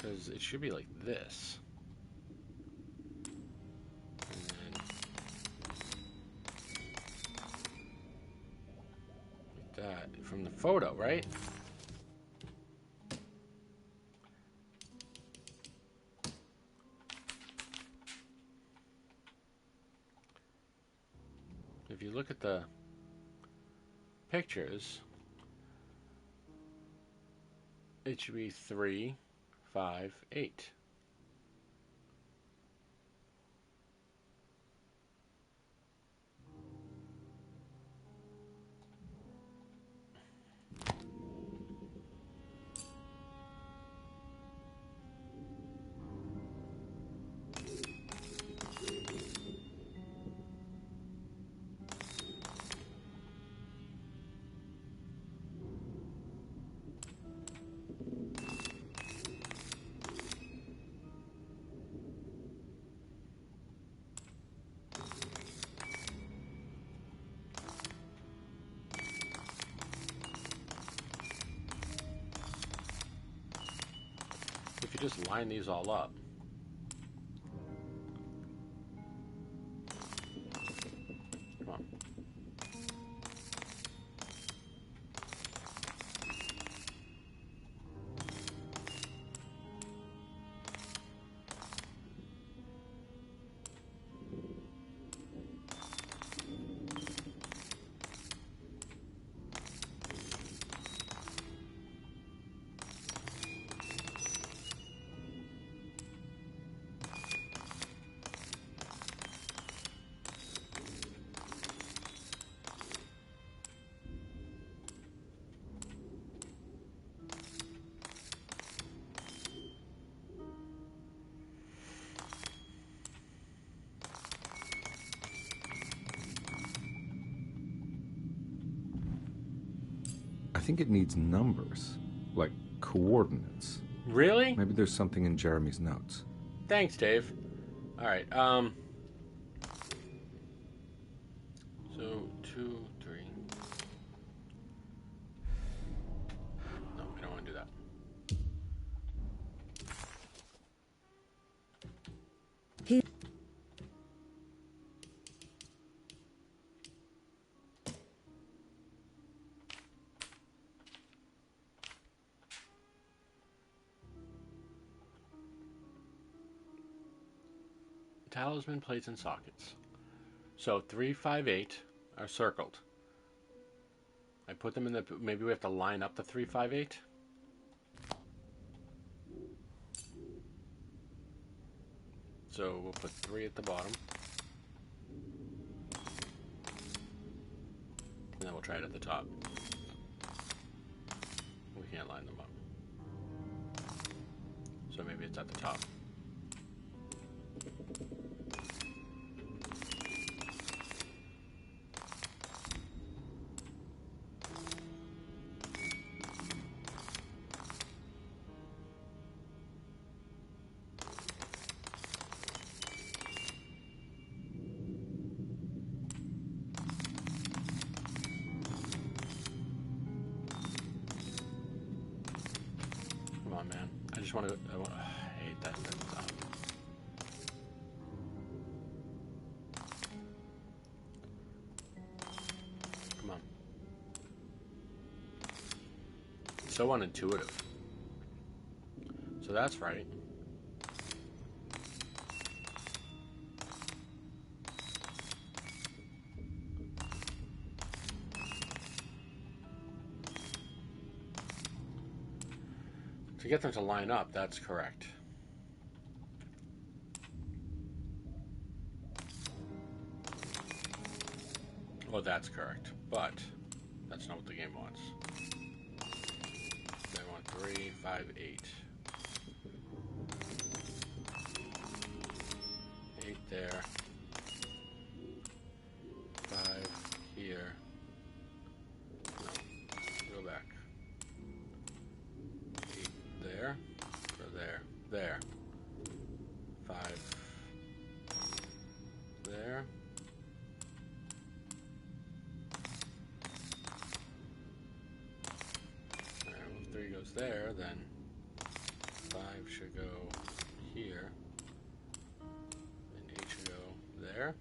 Because it should be like this. And then like that. From the photo, right? If you look at the pictures, it should be 3, 5, 8. If you just line these all up, come on. I think it needs numbers, like coordinates. Really? Maybe there's something in Jeremy's notes. Thanks, Dave. All right. So 2, 3. No, I don't want to do that. Talisman plates and sockets. So 3, 5, 8 are circled. I put them in the. Maybe we have to line up the 3, 5, 8. So we'll put 3 at the bottom. And then we'll try it at the top. We can't line them up. So maybe it's at the top. Come on, man. I just want to. I hate that stuff. Come on. So unintuitive. So that's right. To get them to line up, that's correct. Well, that's correct, but that's not what the game wants. They want 3, 5, 8. 8 there. 5 here. No, go back. 8 there. Or there. There. 5 there. Alright, well, if 3 goes there, then 5 should go here, and 8 should go there.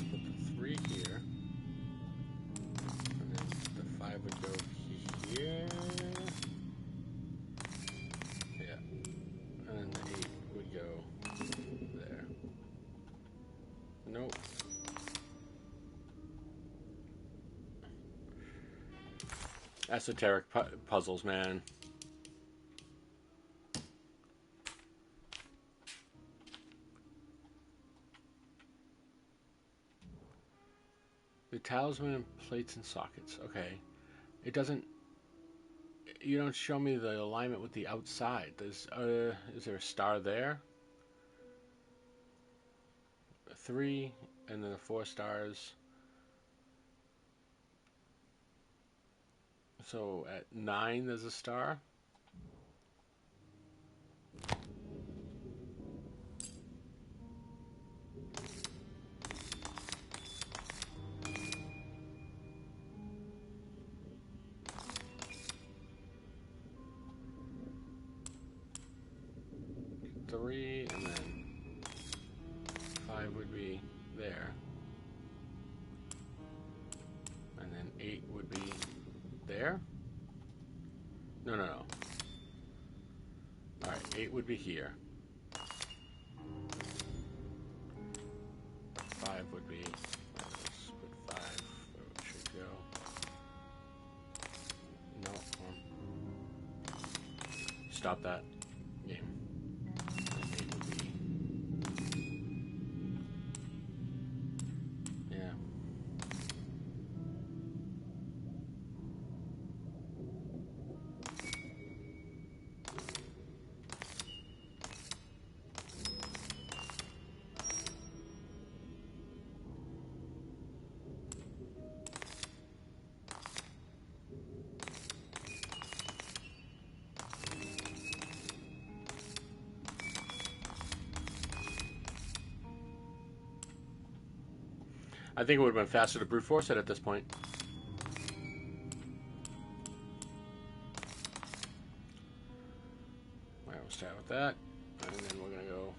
Put the 3 here, and then the 5 would go here. Yeah, and then the 8 would go there. Nope. Esoteric puzzles, man. The talisman and plates and sockets. Okay. It doesn't... You don't show me the alignment with the outside. Is there a star there? 3, and then the 4 stars. So at 9 there's a star. Three, and then 5 would be there. And then 8 would be there? No. Alright, 8 would be here. 5 would be... Let's put 5 where it should go. No. Stop that game. I think it would have been faster to brute force it at this point. Alright, we'll start with that. And then we're going to go...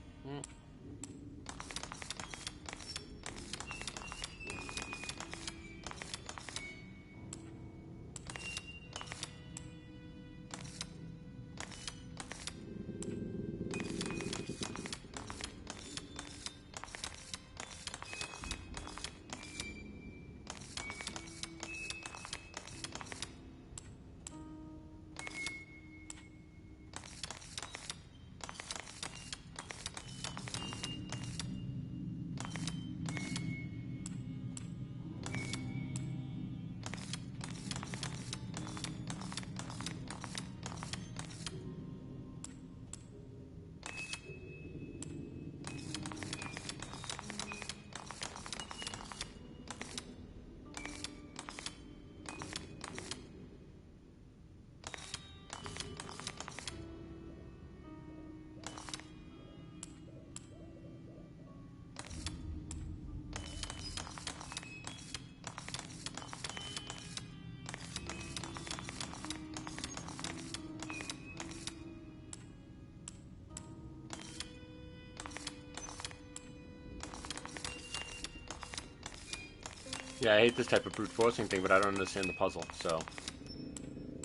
Yeah, I hate this type of brute forcing thing, but I don't understand the puzzle, so...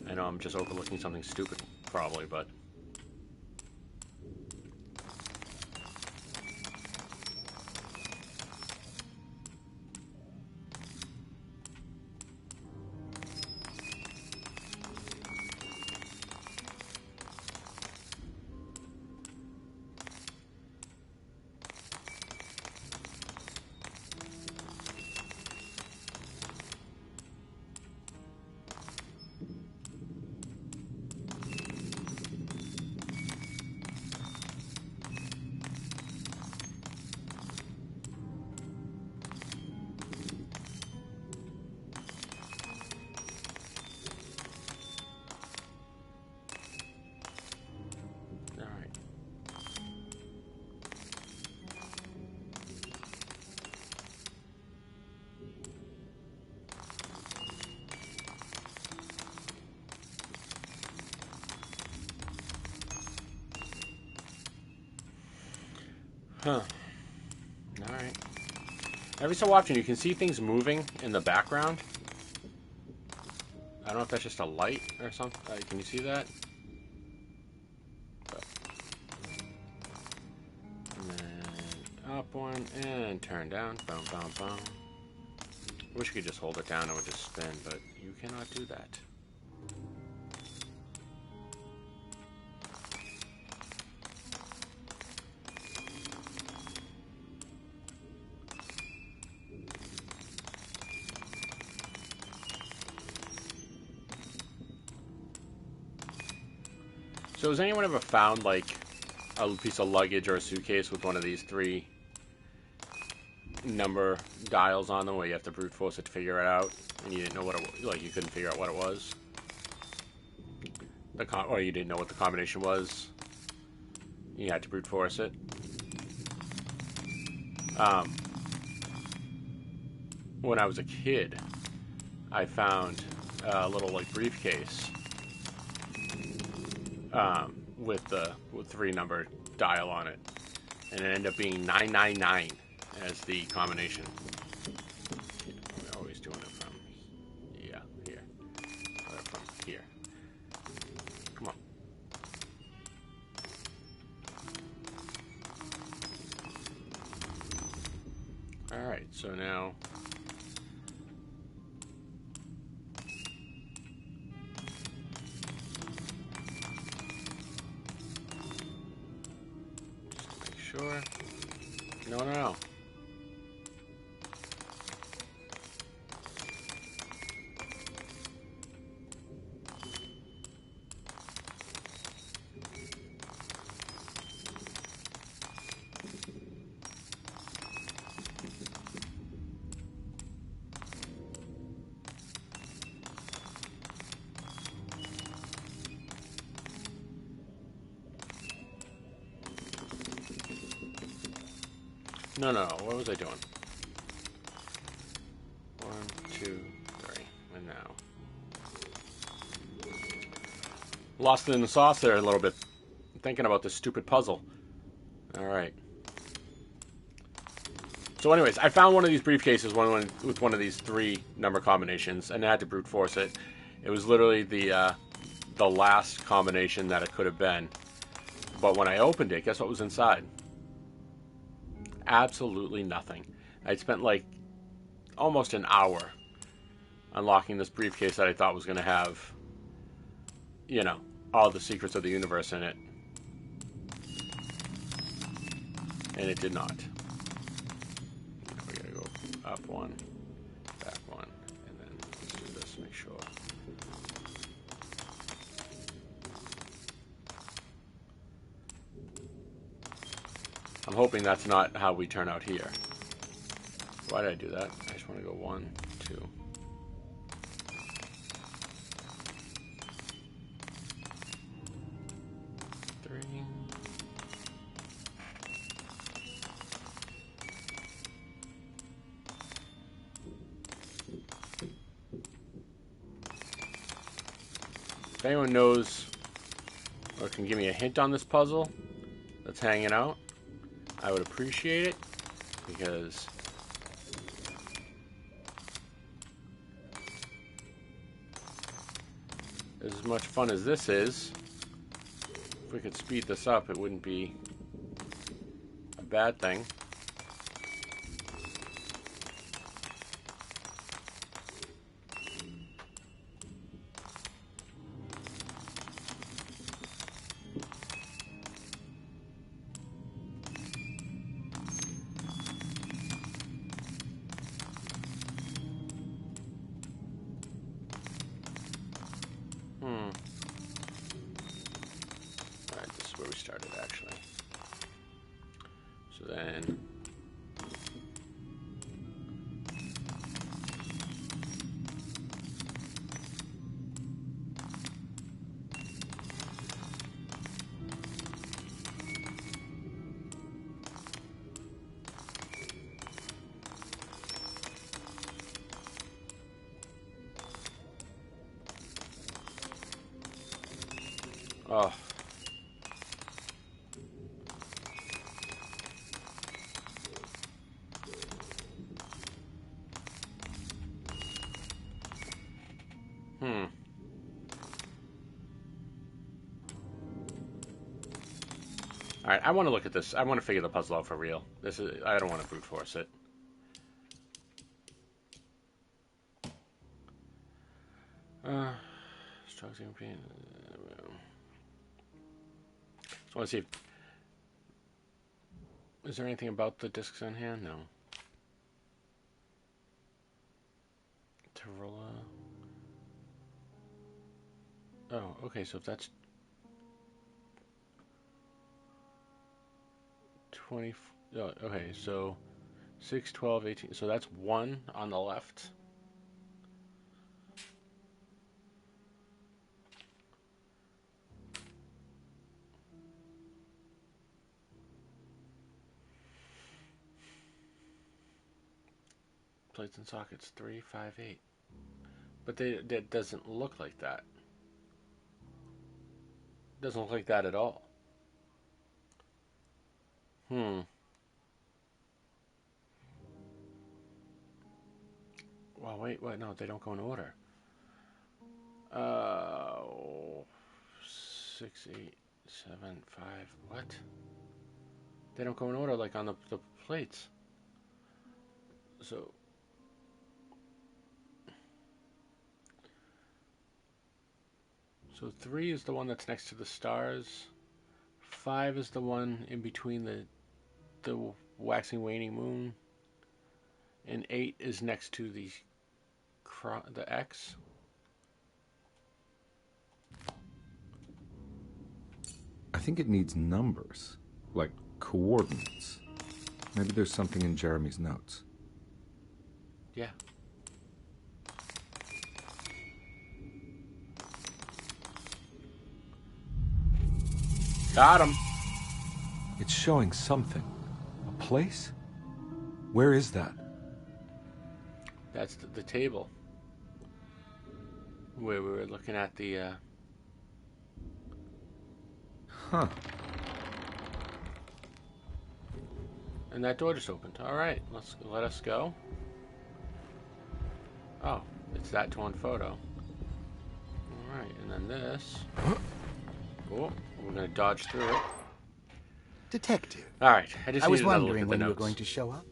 I know I'm just overlooking something stupid, probably, but... Huh. Alright. Every so often you can see things moving in the background. I don't know if that's just a light or something. Can you see that? And then up one and turn down. Boom, boom, boom. I wish you could just hold it down and it would just spin, but you cannot do that. So has anyone ever found, like, a piece of luggage or a suitcase with one of these 3 number dials on them where you have to brute force it to figure it out, and you didn't know what it was, like, you couldn't figure out what it was? Or you didn't know what the combination was. You had to brute force it. When I was a kid, I found a little, like, briefcase with the 3 number dial on it, and it ended up being 999 as the combination. We're always doing it from here. From here. Come on. All right, so now. Sure. No. No. What was I doing? 1, 2, 3. And now. Lost it in the sauce there a little bit. Thinking about this stupid puzzle. Alright. So anyways, I found one of these briefcases with one of these 3 number combinations, and I had to brute force it. It was literally the last combination that it could have been. But when I opened it, guess what was inside? Absolutely nothing. I'd spent like almost an hour unlocking this briefcase that I thought was going to have, you know, all the secrets of the universe in it. And it did not. We gotta go up 1, back 1, and then let's do this, make sure. I'm hoping that's not how we turn out here. Why did I do that? I just want to go 1, 2. If anyone knows or can give me a hint on this puzzle that's hanging out, I would appreciate it, because as much fun as this is, if we could speed this up, it wouldn't be a bad thing. Alright, this is where we started, actually. So then... Oh. All right, I want to look at this. I want to figure the puzzle out for real. This is. I don't want to brute force it. Strokes and pain. Just want to see if. Is there anything about the discs on hand? No. Tarola. Oh, okay. So if that's 20. Oh, okay, so 6, 12, 18. So that's 1 on the left. Plates and sockets 3, 5, 8. But that doesn't look like that. Doesn't look like that at all. Well, wait, what? No, they don't go in order. 6, 8, 7, 5. What? They don't go in order like on the plates. So. So 3 is the one that's next to the stars. 5 is the one in between the waxing waning moon. And 8 is next to the X. I think it needs numbers, like coordinates. Maybe there's something in Jeremy's notes. Yeah. Got him. It's showing something. A place? Where is that? That's the table. Where we were looking at the... Huh. And that door just opened. All right, let us go. Oh, it's that torn photo. All right, and then this. Oh, we're gonna dodge through it. Detective. All right, I was wondering when you were going to show up.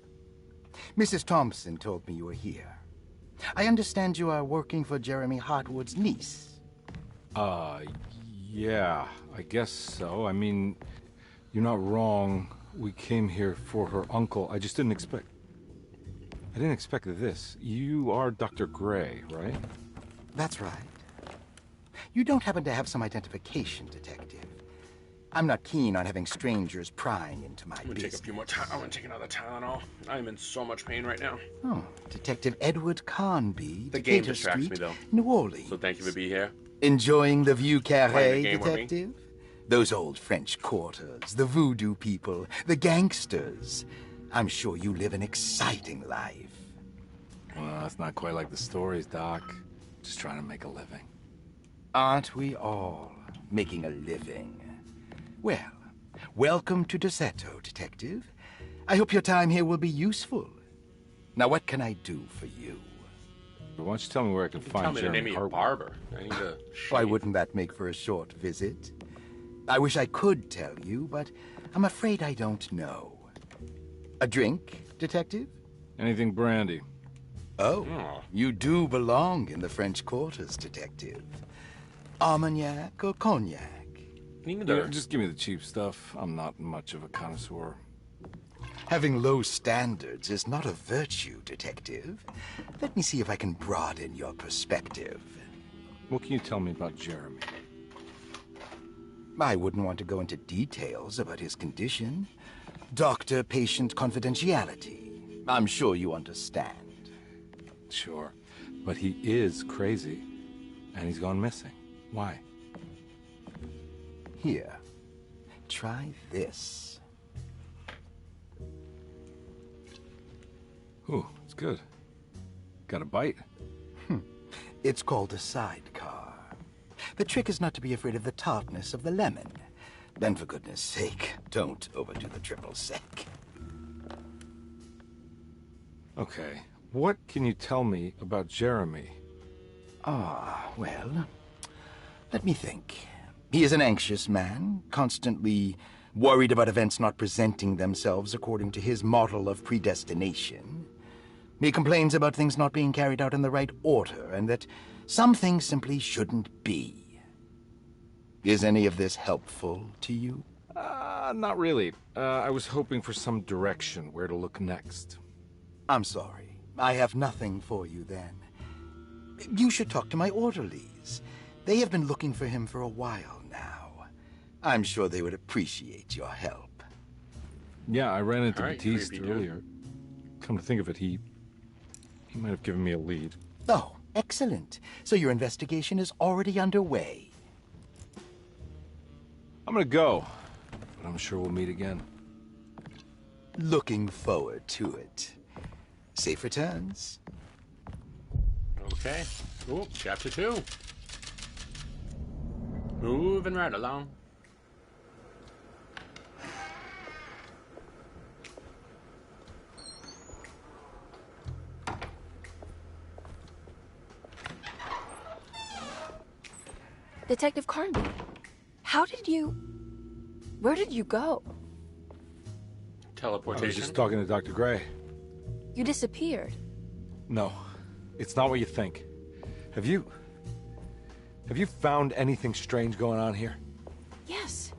Mrs. Thompson told me you were here. I understand you are working for Jeremy Hartwood's niece. Yeah, I guess so. I mean, you're not wrong. We came here for her uncle. I just didn't expect... I didn't expect this. You are Dr. Gray, right? That's right. You don't happen to have some identification, Detective. I'm not keen on having strangers prying into my I'm gonna business. take a few more time. I'm gonna take another Tylenol. I'm in so much pain right now. Oh, Detective Edward Carnby, The game Decatur distracts Street, me, though. New Orleans. So thank you for being here. Enjoying the view Playing carré, the game with me? Detective? Those old French quarters, the voodoo people, the gangsters. I'm sure you live an exciting life. Well, it's not quite like the stories, Doc. Just trying to make a living. Aren't we all making a living? Well, welcome to Deseto, Detective. I hope your time here will be useful. Now, what can I do for you? Why don't you tell me where I can Tell find me the name Jeremy of your Hartwood? barber. I need to Why shave. wouldn't that make for a short visit? I wish I could tell you, but I'm afraid I don't know. A drink, Detective? Anything brandy. Oh, Oh. you do belong in the French quarters, Detective. Armagnac or cognac? Neither. Yeah, just give me the cheap stuff. I'm not much of a connoisseur. Having low standards is not a virtue, Detective. Let me see if I can broaden your perspective. What can you tell me about Jeremy? I wouldn't want to go into details about his condition. Doctor-patient confidentiality. I'm sure you understand. Sure. But he is crazy. And he's gone missing. Why? Here, try this. Ooh, it's good. Got a bite? It's called a sidecar. The trick is not to be afraid of the tartness of the lemon. Then, for goodness sake, don't overdo the triple sec. Okay. What can you tell me about Jeremy? Well, let me think. He is an anxious man, constantly Worried about events not presenting themselves according to his model of predestination. He complains about things not being carried out in the right order, and that some things simply shouldn't be. Is any of this helpful to you? Not really. I was hoping for some direction where to look next. I'm sorry. I have nothing for you then. You should talk to my orderlies. They have been looking for him for a while now. I'm sure they would appreciate your help. Yeah, I ran into All right, Batiste creepy earlier. Come to think of it, he might have given me a lead. Oh, excellent. So your investigation is already underway. I'm gonna go, but I'm sure we'll meet again. Looking forward to it. Safe returns. Okay. Ooh, chapter 2. Moving right along. Detective Carnby, where did you go? I Teleportation. was just talking to Dr. Gray. You disappeared. No, it's not what you think. Have you found anything strange going on here? Yes.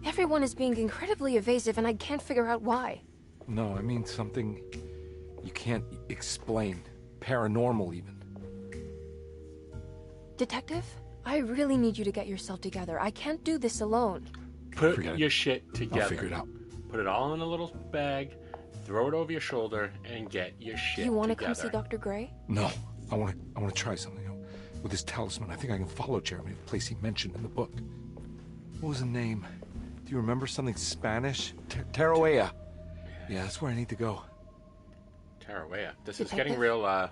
Everyone is being incredibly evasive and I can't figure out why. No, I mean something you can't explain. Paranormal, even. Detective, I really need you to get yourself together. I can't do this alone. Put Forget it. your shit together. I'll figure it out. Put it all in a little bag, throw it over your shoulder, and get your shit Do you want to together. come see Dr. Gray? No, I want to try something. With this talisman, I think I can follow Jeremy to the place he mentioned in the book. What was the name? Do you remember something Spanish? Tarawea. Yeah, that's where I need to go. Tarawea. This is Detective? getting real, Are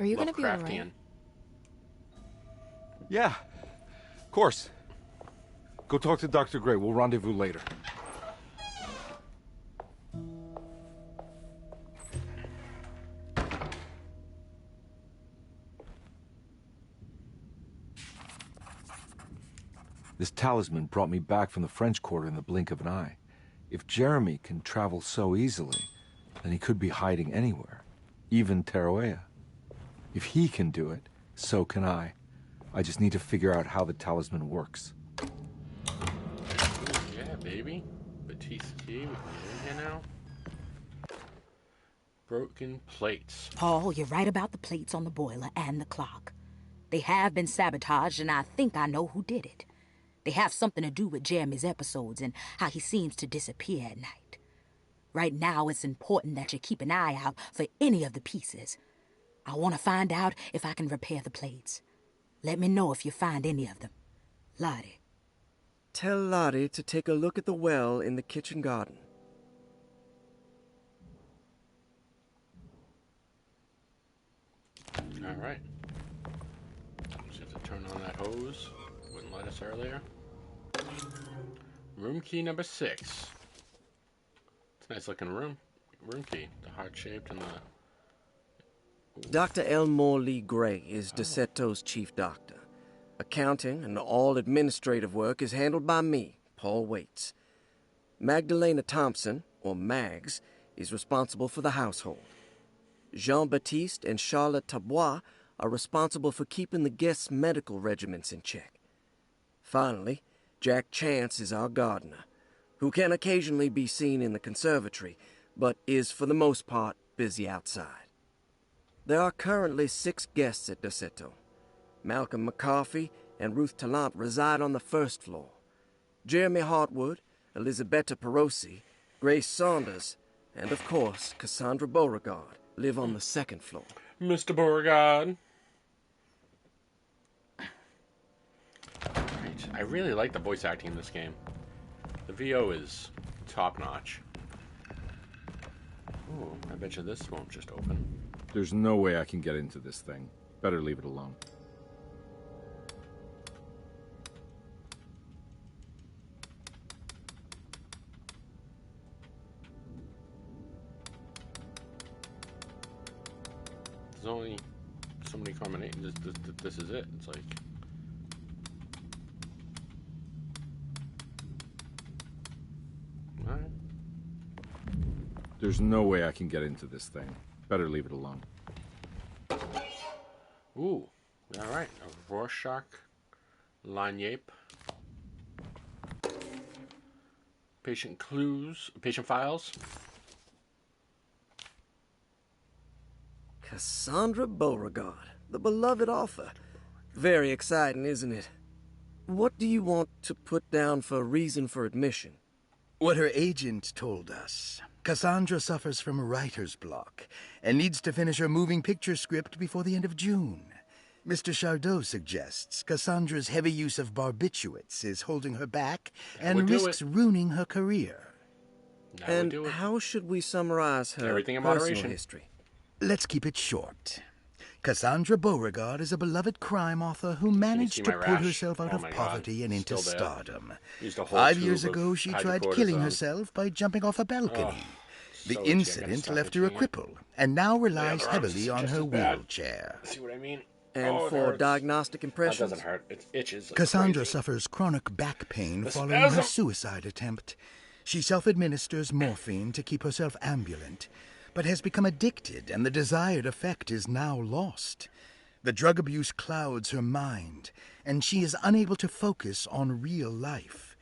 you going to be Lovecraftian. alright? Yeah, of course. Go talk to Dr. Gray. We'll rendezvous later. This talisman brought me back from the French Quarter in the blink of an eye. If Jeremy can travel so easily, then he could be hiding anywhere, even Tarawea. If he can do it, so can I. I just need to figure out how the talisman works. Yeah, baby. Batiste key. We can get in here now. Broken plates. Paul, you're right about the plates on the boiler and the clock. They have been sabotaged, and I think I know who did it. They have something to do with Jeremy's episodes and how he seems to disappear at night. Right now, it's important that you keep an eye out for any of the pieces. I want to find out if I can repair the plates. Let me know if you find any of them. Lottie. Tell Lottie to take a look at the well in the kitchen garden. Alright. Just have to turn on that hose. Wouldn't let us earlier. Room key number 6. It's a nice looking room. Room key. The heart shaped and the... Dr. Elmore Lee Gray is DeSeto's chief doctor. Accounting and all administrative work is handled by me, Paul Waits. Magdalena Thompson, or Mags, is responsible for the household. Jean-Baptiste and Charlotte Tabois are responsible for keeping the guests' medical regimens in check. Finally, Jack Chance is our gardener, who can occasionally be seen in the conservatory, but is for the most part busy outside. There are currently 6 guests at DeSeto. Malcolm McCarthy and Ruth Tallant reside on the first floor. Jeremy Hartwood, Elisabetta Perosi, Grace Saunders, and of course Cassandra Beauregard live on the second floor. Mr. Beauregard. Right. I really like the voice acting in this game. The VO is top notch. Ooh, I bet you this won't just open. There's no way I can get into this thing. Better leave it alone. There's only so many combinations. This is it. It's like... There's no way I can get into this thing. Better leave it alone. Ooh, all right. A Rorschach, Lanyap, patient clues, patient files. Cassandra Beauregard, the beloved author. Very exciting, isn't it? What do you want to put down for reason for admission? What her agent told us. Cassandra suffers from writer's block and needs to finish her moving picture script before the end of June. Mr. Chardot suggests Cassandra's heavy use of barbiturates is holding her back and risks ruining her career. And how should we summarize her Everything in personal moderation. history? Let's keep it short. Cassandra Beauregard is a beloved crime author who managed to pull herself out of poverty and into stardom. 5 years ago, she tried killing herself by jumping off a balcony. The incident left her a cripple, and now relies heavily on her wheelchair. See what I mean? And for diagnostic impressions? That doesn't hurt. It itches like Cassandra crazy. suffers chronic back pain following her suicide attempt. She self-administers morphine to keep herself ambulant, but has become addicted, and the desired effect is now lost. The drug abuse clouds her mind, and she is unable to focus on real life.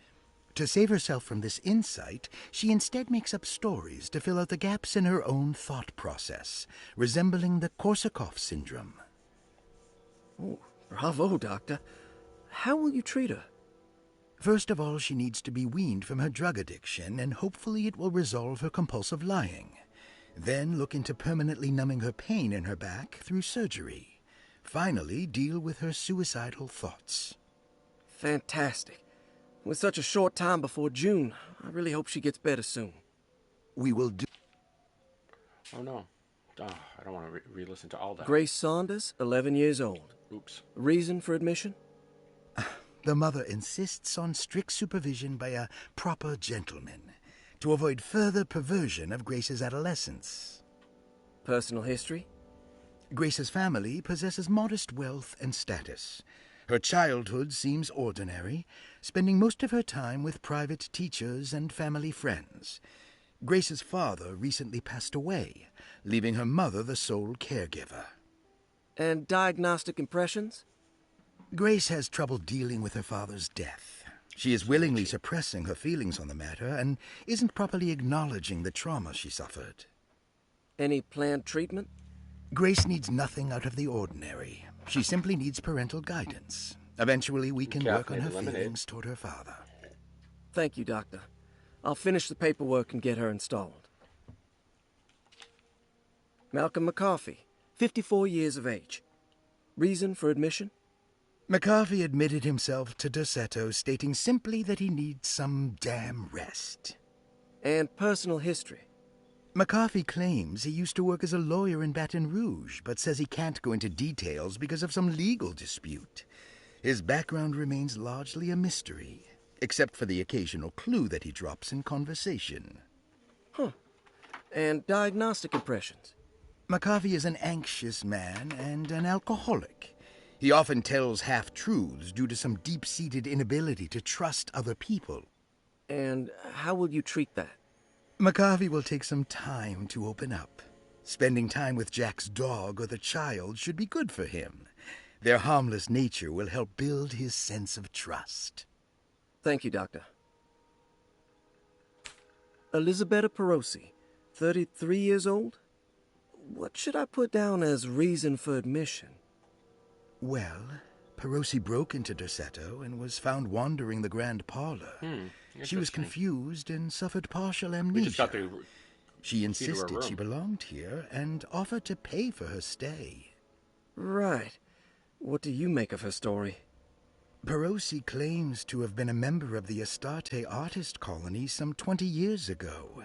To save herself from this insight, she instead makes up stories to fill out the gaps in her own thought process, resembling the Korsakoff syndrome. Oh, bravo, Doctor. How will you treat her? First of all, she needs to be weaned from her drug addiction, and hopefully it will resolve her compulsive lying. Then look into permanently numbing her pain in her back through surgery. Finally, deal with her suicidal thoughts. Fantastic. With such a short time before June, I really hope she gets better soon. We will do... Oh, no. Oh, I don't want to re-listen to all that. Grace Saunders, 11 years old. Oops. Reason for admission? The mother insists on strict supervision by a proper gentleman to avoid further perversion of Grace's adolescence. Personal history? Grace's family possesses modest wealth and status. Her childhood seems ordinary, spending most of her time with private teachers and family friends. Grace's father recently passed away, leaving her mother the sole caregiver. And diagnostic impressions? Grace has trouble dealing with her father's death. She is willingly suppressing her feelings on the matter and isn't properly acknowledging the trauma she suffered. Any planned treatment? Grace needs nothing out of the ordinary. She simply needs parental guidance. Eventually, we can work on her feelings toward her father. Thank you, Doctor. I'll finish the paperwork and get her installed. Malcolm McCarthy, 54 years of age. Reason for admission? McCarthy admitted himself to Dorsetto, stating simply that he needs some damn rest. And personal history? McCarthy claims he used to work as a lawyer in Baton Rouge, but says he can't go into details because of some legal dispute. His background remains largely a mystery, except for the occasional clue that he drops in conversation. Huh. And diagnostic impressions? McCarthy is an anxious man and an alcoholic. He often tells half-truths due to some deep-seated inability to trust other people. And how will you treat that? McCarthy will take some time to open up. Spending time with Jack's dog or the child should be good for him. Their harmless nature will help build his sense of trust. Thank you, Doctor. Elisabetta Perosi, 33 years old? What should I put down as reason for admission? Well, Perosi broke into Dorsetto and was found wandering the grand parlor. She was confused and suffered partial amnesia. She insisted she belonged here and offered to pay for her stay. Right. What do you make of her story? Perosi claims to have been a member of the Astarte artist colony some 20 years ago.